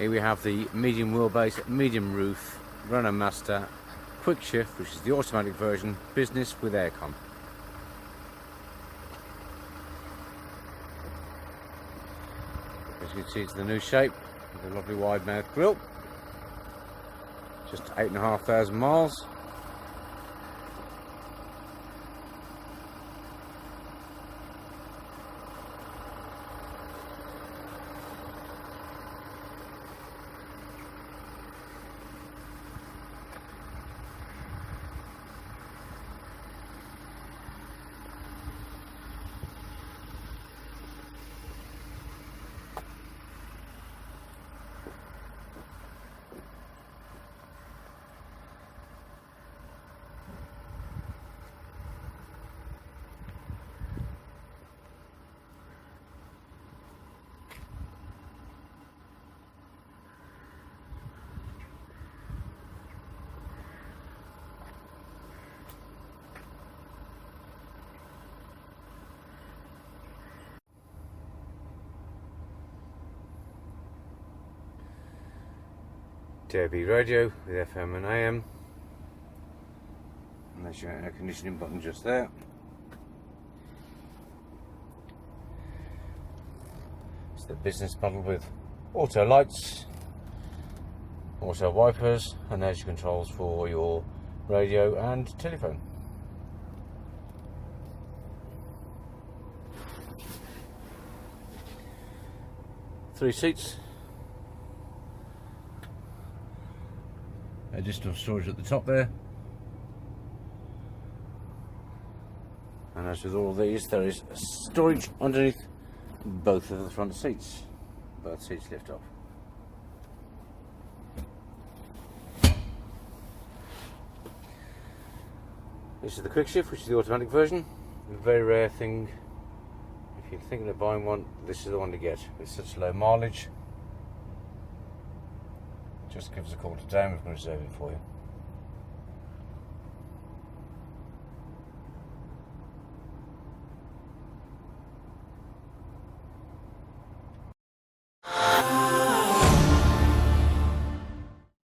Here we have the medium wheelbase, medium roof, Renault Master, quick shift, which is the automatic version, business with aircon. As you can see, it's the new shape with a lovely wide mouth grille. Just 8,500 miles. DAB radio with FM and AM, and there's your air conditioning button just there. It's the business model with auto lights, auto wipers, and there's your controls for your radio and telephone. Three seats. Additional storage at the top there, and as with all of these, there is storage underneath both of the front seats. Both seats lift up. This is the quick shift, which is the automatic version. A very rare thing. If you're thinking of buying one, this is the one to get. With such low mileage, just give us a call today and we can reserve it for you.